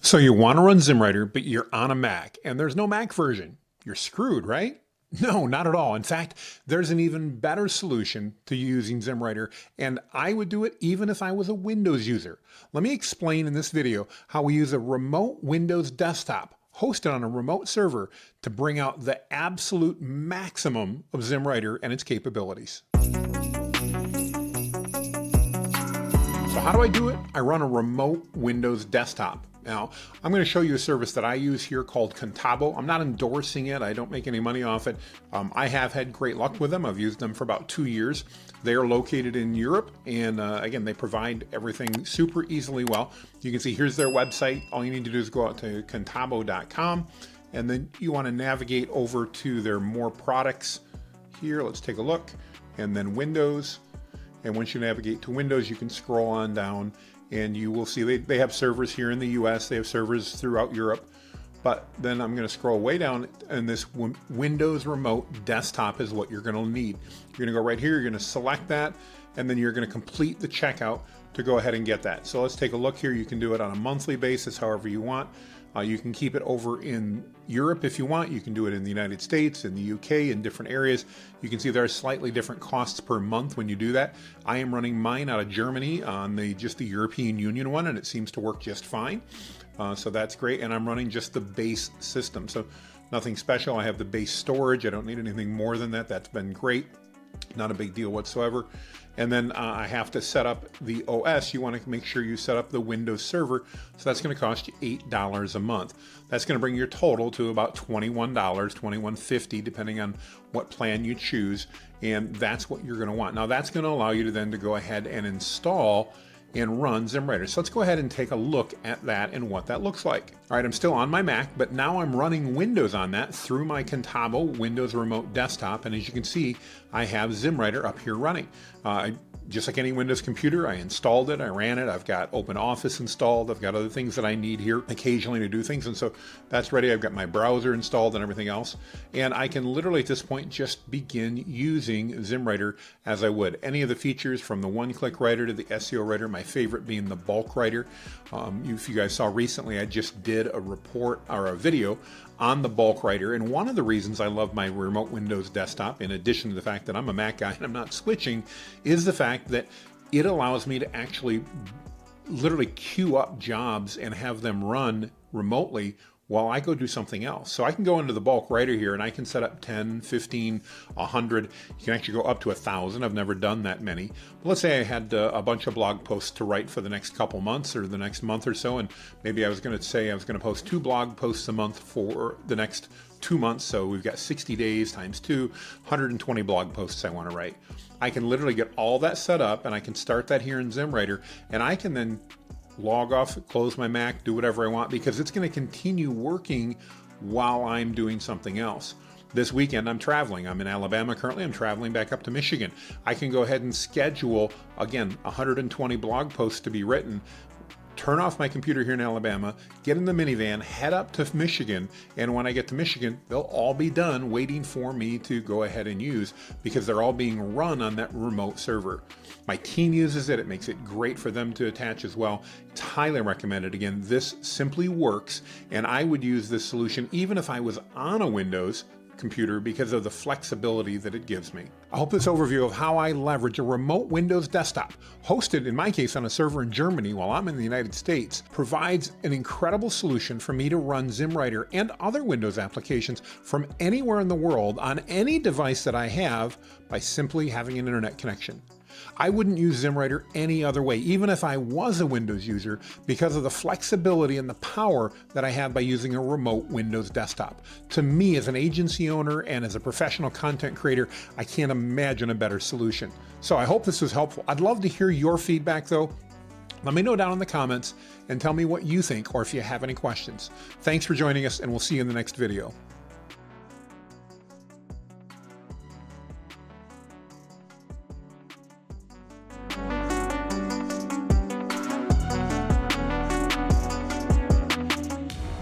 So you want to run ZimmWriter, but you're on a Mac and there's no Mac version. You're screwed, right? No, not at all. In fact, there's an even better solution to using ZimmWriter, and I would do it even if I was a Windows user. Let me explain in this video how we use a remote Windows desktop hosted on a remote server to bring out the absolute maximum of ZimmWriter and its capabilities. So how do I do it? I run a remote Windows desktop. Now, I'm going to show you a service that I use here called Contabo. I'm not endorsing it. I don't make any money off it. I have had great luck with them. I've used them for about 2 years. They are located in Europe, and again, they provide everything super easily well. You can see here's their website. All you need to do is go out to contabo.com, and then you want to navigate over to their more products here. Let's take a look, and then Windows. And once you navigate to Windows, you can scroll on down and you will see they have servers here in the US, they have servers throughout Europe. But then I'm going to scroll way down, and this Windows Remote Desktop is what you're going to need. You're going to go right here, you're going to select that, and then you're going to complete the checkout to go ahead and get that. So let's take a look here. You can do it on a monthly basis, however you want. You can keep it over in Europe if you want. You can do it in the United States, in the UK, in different areas. You can see there are slightly different costs per month when you do that. I am running mine out of Germany on just the European Union one, and it seems to work just fine. So that's great. And I'm running just the base system. So nothing special. I have the base storage. I don't need anything more than that. That's been great. Not a big deal whatsoever. And then I have to set up the OS. You want to make sure you set up the Windows Server. So that's going to cost you $8 a month. That's going to bring your total to about $21, $21.50, depending on what plan you choose. And that's what you're going to want. Now that's going to allow you to go ahead and install and run ZimmWriter. So let's go ahead and take a look at that and what that looks like. All right, I'm still on my Mac, but now I'm running Windows on that through my Contabo Windows Remote Desktop. And as you can see, I have ZimmWriter up here running. Just like any Windows computer, I installed it, I ran it, I've got OpenOffice installed, I've got other things that I need here occasionally to do things, and so that's ready. I've got my browser installed and everything else, and I can literally at this point just begin using ZimmWriter as I would. Any of the features from the one-click writer to the SEO writer, my favorite being the bulk writer. If you guys saw recently, I just did a report or a video on the bulk writer, and one of the reasons I love my remote Windows desktop, in addition to the fact that I'm a Mac guy and I'm not switching, is the fact that it allows me to actually literally queue up jobs and have them run remotely while I go do something else. So I can go into the bulk writer here and I can set up 10, 15, 100. You can actually go up to 1,000. I've never done that many. But let's say I had a bunch of blog posts to write for the next couple months or the next month or so, and maybe I was going to say I was going to post 2 blog posts a month for the next 2 months. So we've got 60 days times 2, 120 blog posts I want to write. I can literally get all that set up, and I can start that here in ZimmWriter, and I can then log off, close my Mac, do whatever I want, because it's going to continue working while I'm doing something else. This weekend I'm traveling. I'm in Alabama currently. I'm traveling back up to Michigan. I can go ahead and schedule, again, 120 blog posts to be written, turn off my computer here in Alabama, get in the minivan, head up to Michigan, and when I get to Michigan, they'll all be done waiting for me to go ahead and use, because they're all being run on that remote server. My team uses it. It makes it great for them to attach as well. It's highly recommended. Again, this simply works, and I would use this solution even if I was on a Windows computer because of the flexibility that it gives me. I hope this overview of how I leverage a remote Windows desktop, hosted in my case on a server in Germany while I'm in the United States, provides an incredible solution for me to run ZimmWriter and other Windows applications from anywhere in the world on any device that I have by simply having an internet connection. I wouldn't use ZimmWriter any other way, even if I was a Windows user, because of the flexibility and the power that I have by using a remote Windows desktop. To me, as an agency owner and as a professional content creator, I can't imagine a better solution. So I hope this was helpful. I'd love to hear your feedback though. Let me know down in the comments and tell me what you think or if you have any questions. Thanks for joining us, and we'll see you in the next video.